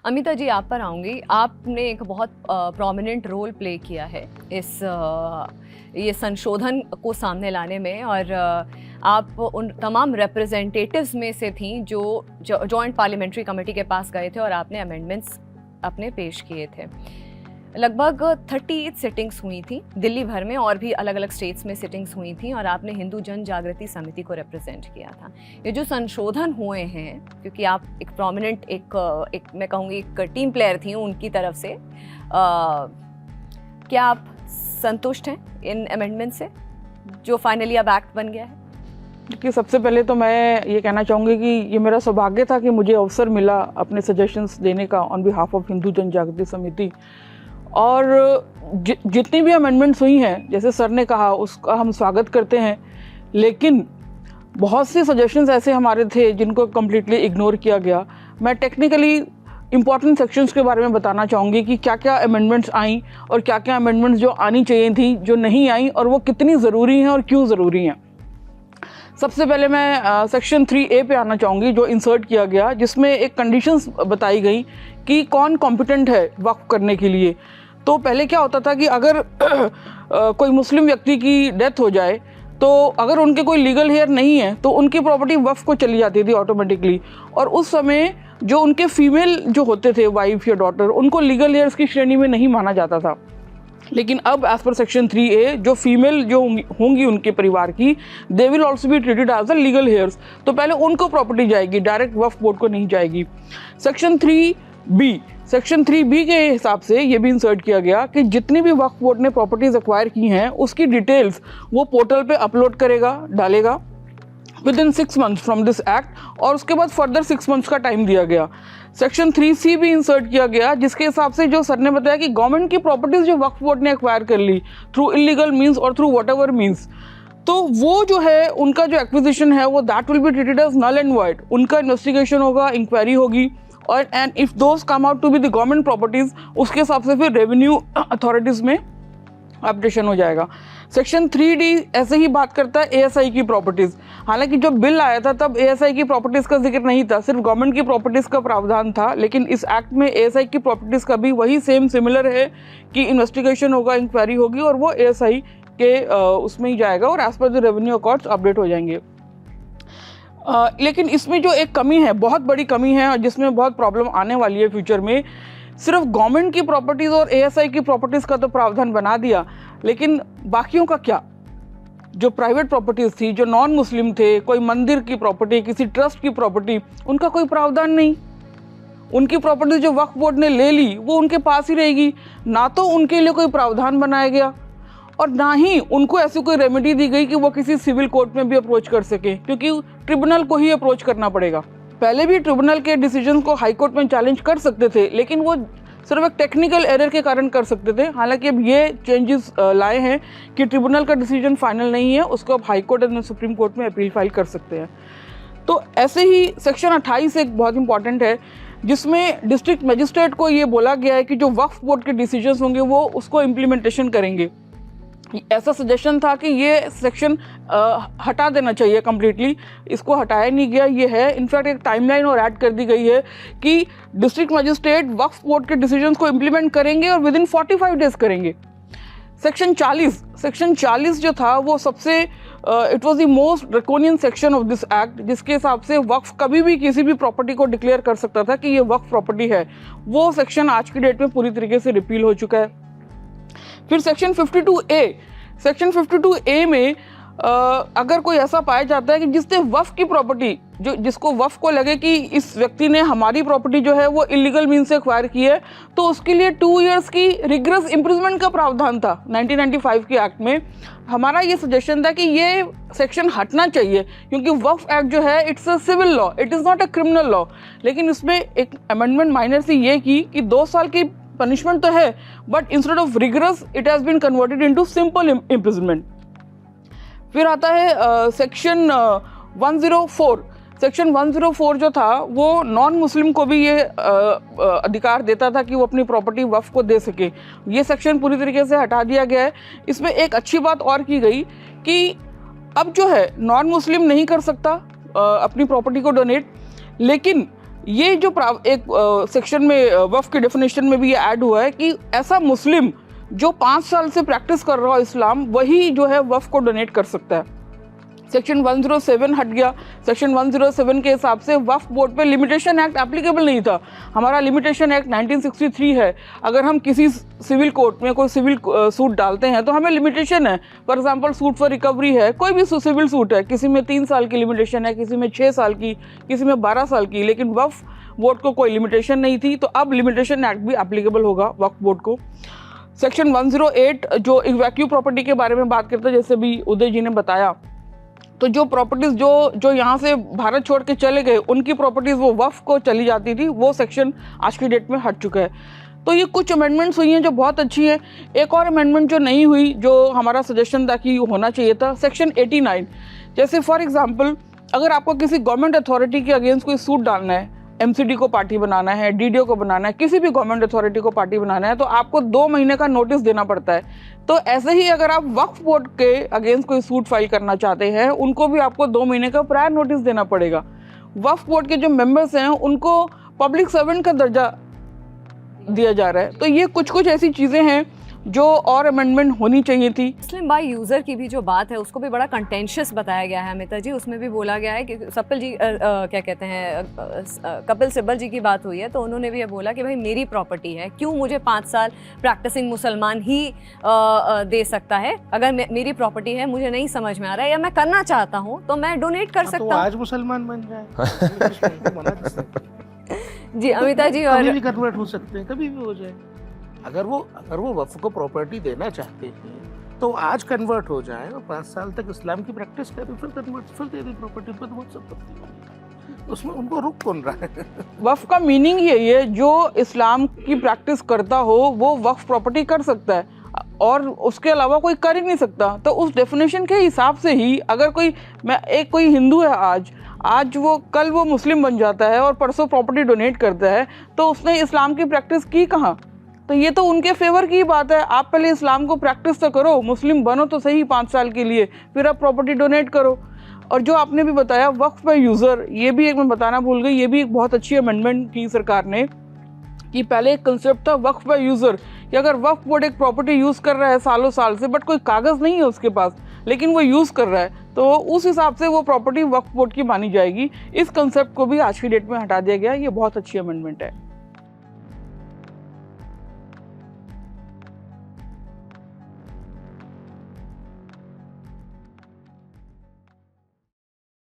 अमिता जी, आप पर आऊँगी। आपने एक बहुत प्रोमिनेंट रोल प्ले किया है इस ये संशोधन को सामने लाने में, और आप उन तमाम रिप्रेजेंटेटिव्स में से थीं जो जॉइंट पार्लियामेंट्री कमेटी के पास गए थे और आपने अमेंडमेंट्स अपने पेश किए थे। लगभग 38 सिटिंग्स हुई थी दिल्ली भर में, और भी अलग अलग स्टेट्स में सिटिंग्स हुई थी, और आपने हिंदू जन जागृति समिति को रिप्रेजेंट किया था। ये जो संशोधन हुए हैं, क्योंकि आप एक प्रोमिनेंट एक मैं कहूँगी एक टीम प्लेयर थी उनकी तरफ से, क्या आप संतुष्ट हैं इन अमेंडमेंट से जो फाइनली अब एक्ट बन गया है? देखिए, सबसे पहले तो मैं ये कहना चाहूँगी कि ये मेरा सौभाग्य था कि मुझे अवसर मिला अपने सजेशंस देने का ऑन बिहाफ ऑफ हिंदू जन जागृति समिति। और जितनी भी अमेंडमेंट्स हुई हैं, जैसे सर ने कहा, उसका हम स्वागत करते हैं, लेकिन बहुत से सजेशंस ऐसे हमारे थे जिनको कम्प्लीटली इग्नोर किया गया। मैं टेक्निकली इंपॉर्टेंट सेक्शंस के बारे में बताना चाहूँगी कि क्या क्या अमेंडमेंट्स आई और क्या क्या अमेंडमेंट्स जो आनी चाहिए थी जो नहीं आई, और वो कितनी ज़रूरी हैं और क्यों ज़रूरी हैं। सबसे पहले मैं सेक्शन 3A पे आना चाहूँगी, जो इंसर्ट किया गया, जिसमें एक कंडीशंस बताई गई कि कौन कॉम्पिटेंट है वक्फ करने के लिए। तो पहले क्या होता था कि अगर कोई मुस्लिम व्यक्ति की डेथ हो जाए, तो अगर उनके कोई लीगल हेयर नहीं है तो उनकी प्रॉपर्टी वक्फ को चली जाती थी ऑटोमेटिकली, और उस समय जो उनके फीमेल जो होते थे, वाइफ या डॉटर, उनको लीगल हेयर्स की श्रेणी में नहीं माना जाता था। लेकिन अब एज पर सेक्शन 3A, जो फीमेल जो होंगी उनके परिवार की, they will also be treated as a legal heirs. तो पहले उनको प्रॉपर्टी जाएगी, डायरेक्ट वक्फ बोर्ड को नहीं जाएगी। सेक्शन 3B के हिसाब से ये भी इंसर्ट किया गया कि जितनी भी वक्फ बोर्ड ने प्रॉपर्टीज एक्वायर की हैं, उसकी डिटेल्स वो पोर्टल पे अपलोड करेगा, डालेगा with in 6 months from this act, और उसके बाद फर्दर 6 मंथ्स का टाइम दिया गया। सेक्शन 3C भी इंसर्ट किया गया, जिसके हिसाब से जो सर ने बताया कि गवर्नमेंट की प्रॉपर्टीज जो वक्फ बोर्ड ने एक्वायर कर ली थ्रू इलीगल मीन्स और थ्रू वट एवर मीन्स, तो वो जो है उनका जो एक्विजिशन है वो that will be treated as null and void. उनका इन्वेस्टिगेशन होगा, इंक्वायरी होगी, और and if those come out to be the government properties, उसके हिसाब से फिर रेवेन्यू अथॉरिटीज में अपडेशन हो जाएगा। सेक्शन 3D ऐसे ही बात करता है ASI की प्रॉपर्टीज। हालांकि जो बिल आया था तब ASI की प्रॉपर्टीज का जिक्र नहीं था, सिर्फ गवर्नमेंट की प्रॉपर्टीज का प्रावधान था, लेकिन इस एक्ट में ASI की प्रॉपर्टीज का भी वही सेम सिमिलर है कि इन्वेस्टिगेशन होगा, इंक्वायरी होगी, और वो ASI के उसमें ही जाएगा, और as per the revenue accords update हो जाएंगे। लेकिन इसमें जो एक कमी है, बहुत बड़ी कमी है, और जिसमें बहुत प्रॉब्लम आने वाली है फ्यूचर में, सिर्फ गवर्नमेंट की प्रॉपर्टीज और ASI की प्रॉपर्टीज का तो प्रावधान बना दिया, लेकिन बाकियों का क्या? जो प्राइवेट प्रॉपर्टीज थी, जो नॉन मुस्लिम थे, कोई मंदिर की प्रॉपर्टी, किसी ट्रस्ट की प्रॉपर्टी, उनका कोई प्रावधान नहीं। उनकी प्रॉपर्टी जो वक्फ बोर्ड ने ले ली वो उनके पास ही रहेगी। ना तो उनके लिए कोई प्रावधान बनाया गया, और ना ही उनको ऐसी कोई रेमेडी दी गई कि वो किसी सिविल कोर्ट में भी अप्रोच कर सके, क्योंकि ट्रिब्यूनल को ही अप्रोच करना पड़ेगा। पहले भी ट्रिब्यूनल के डिसीजन को हाई कोर्ट में चैलेंज कर सकते थे, लेकिन वो सिर्फ एक टेक्निकल एरर के कारण कर सकते थे। हालांकि अब ये चेंजेस लाए हैं कि ट्रिब्यूनल का डिसीजन फाइनल नहीं है, उसको अब हाई कोर्ट और सुप्रीम कोर्ट में अपील फाइल कर सकते हैं। तो ऐसे ही सेक्शन 28 एक बहुत इंपॉर्टेंट है, जिसमें डिस्ट्रिक्ट मजिस्ट्रेट को ये बोला गया है कि जो वक्फ बोर्ड के डिसीजंस होंगे वो उसको इम्प्लीमेंटेशन करेंगे। ऐसा सजेशन था कि ये सेक्शन हटा देना चाहिए कम्प्लीटली, इसको हटाया नहीं गया। ये है इनफैक्ट एक टाइमलाइन और ऐड कर दी गई है कि डिस्ट्रिक्ट मजिस्ट्रेट वक्फ बोर्ड के डिसीजंस को इम्प्लीमेंट करेंगे और विद इन 45 डेज करेंगे। सेक्शन 40 जो था वो सबसे it was the most draconian section of this act, जिसके हिसाब से वक्फ कभी भी किसी भी प्रॉपर्टी को डिक्लेयर कर सकता था कि ये वक्फ प्रॉपर्टी है। वो सेक्शन आज की डेट में पूरी तरीके से रिपील हो चुका है। फिर सेक्शन 52A में अगर कोई ऐसा पाया जाता है कि जिसने वक्फ की प्रॉपर्टी, जिसको वक्फ को लगे कि इस व्यक्ति ने हमारी प्रॉपर्टी जो है वो इलीगल मीन से एक्वायर की है, तो उसके लिए 2 इयर्स की रिग्रेस इम्प्रिजमेंट का प्रावधान था 1995 के एक्ट में। हमारा ये सजेशन था कि ये सेक्शन हटना चाहिए, क्योंकि वक्फ एक्ट जो है it's a civil law, it is not a criminal law. लेकिन इसमें एक अमेंडमेंट माइनर सी ये की कि 2 साल की पनिशमेंट तो है, but instead of rigorous it has been converted into simple imprisonment. फिर आता है सेक्शन 104। सेक्शन 104 जो था वो नॉन मुस्लिम को भी ये अधिकार देता था कि वो अपनी प्रॉपर्टी वक्फ को दे सके। ये सेक्शन पूरी तरीके से हटा दिया गया है। इसमें एक अच्छी बात और की गई कि अब जो है नॉन मुस्लिम नहीं कर सकता अपनी प्रॉपर्टी को डोनेट, लेकिन ये जो एक सेक्शन में वक्फ की डेफिनेशन में भी ये ऐड हुआ है कि ऐसा मुस्लिम जो 5 साल से प्रैक्टिस कर रहा हो इस्लाम, वही जो है वक्फ को डोनेट कर सकता है। सेक्शन 107 हट गया। सेक्शन 107 के हिसाब से वक्फ बोर्ड पे लिमिटेशन एक्ट एप्लीकेबल नहीं था। हमारा लिमिटेशन एक्ट 1963 है। अगर हम किसी सिविल कोर्ट में कोई सिविल सूट डालते हैं तो हमें लिमिटेशन है। For example suit for recovery है, कोई भी सिविल सूट है, किसी में 3 साल की लिमिटेशन है, किसी में 6 साल की, किसी में 12 साल की, लेकिन वक्फ बोर्ड को कोई लिमिटेशन नहीं थी। तो अब लिमिटेशन एक्ट भी एप्लीकेबल होगा वक्फ बोर्ड को। सेक्शन 108 जो इवैक्यू प्रॉपर्टी के बारे में बात करते हैं, जैसे भी उदय जी ने बताया, तो जो प्रॉपर्टीज़ जो यहाँ से भारत छोड़ के चले गए, उनकी प्रॉपर्टीज़ वो वक्फ को चली जाती थी, वो सेक्शन आज की डेट में हट चुका है। तो ये कुछ अमेंडमेंट्स हुई हैं जो बहुत अच्छी है। एक और अमेंडमेंट जो नहीं हुई, जो हमारा सजेशन था कि होना चाहिए था, सेक्शन 89। जैसे फॉर एग्जांपल, अगर आपको किसी गवर्नमेंट अथॉरिटी के अगेंस्ट कोई सूट डालना है, एमसीडी को पार्टी बनाना है, डीडीओ को बनाना है, किसी भी गवर्नमेंट अथॉरिटी को पार्टी बनाना है, तो आपको 2 महीने का नोटिस देना पड़ता है। तो ऐसे ही अगर आप वक्फ बोर्ड के अगेंस्ट कोई सूट फाइल करना चाहते हैं, उनको भी आपको 2 महीने का प्रायर नोटिस देना पड़ेगा। वक्फ बोर्ड के जो मेंबर्स हैं उनको पब्लिक सर्वेंट का दर्जा दिया जा रहा है। तो ये कुछ ऐसी चीज़ें हैं जो और अमेंडमेंट होनी चाहिए थी। मुस्लिम बाय यूज़र की भी जो बात है उसको भी बड़ा कंटेंशियस बताया गया है अमिता जी। उसमें भी बोला गया है कि सप्पल जी क्या कहते हैं, कपिल सिब्बल जी की बात हुई है, तो उन्होंने भी ये बोला कि भाई मेरी प्रॉपर्टी है, क्यों मुझे 5 साल प्रैक्टिसिंग मुसलमान ही दे सकता है? अगर मेरी प्रॉपर्टी है, मुझे नहीं समझ में आ रहा है या मैं करना चाहता हूँ तो मैं डोनेट कर सकता हूँ। आज मुसलमान बन जाए जी अमिता जी, और कभी भी कन्वर्ट हो सकते हैं, कभी भी हो जाए। अगर वो वक्फ को प्रॉपर्टी देना चाहते हैं तो आज कन्वर्ट हो जाए और 5 साल तक इस्लाम की प्रैक्टिस करें, फिर कन्वर्ट, फिर दे दें प्रॉपर्टी पे, तो बहुत संपत्ति होगी। उसमें उनको रुक कौन रहा है? वक्फ का मीनिंग यही है, जो इस्लाम की प्रैक्टिस करता हो वो वक्फ प्रॉपर्टी कर सकता है और उसके अलावा कोई कर ही नहीं सकता। तो उस डेफिनेशन के हिसाब से ही अगर कोई हिंदू है आज वो कल वो मुस्लिम बन जाता है और परसों प्रॉपर्टी डोनेट करता है, तो उसने इस्लाम की प्रैक्टिस की कहाँ? तो ये तो उनके फेवर की बात है। आप पहले इस्लाम को प्रैक्टिस तो करो, मुस्लिम बनो तो सही 5 साल के लिए, फिर आप प्रॉपर्टी डोनेट करो। और जो आपने भी बताया वक्फ बाय यूज़र, ये भी एक मैं बताना भूल गई, ये भी एक बहुत अच्छी अमेंडमेंट की सरकार ने, कि पहले एक कंसेप्ट था वक्फ बाय यूज़र, कि अगर वक्फ बोर्ड एक प्रॉपर्टी यूज़ कर रहा है सालों साल से, बट कोई कागज़ नहीं है उसके पास, लेकिन वो यूज़ कर रहा है, तो उस हिसाब से वो प्रॉपर्टी वक्फ बोर्ड की मानी जाएगी। इस कंसेप्ट को भी आज की डेट में हटा दिया गया। ये बहुत अच्छी अमेंडमेंट है।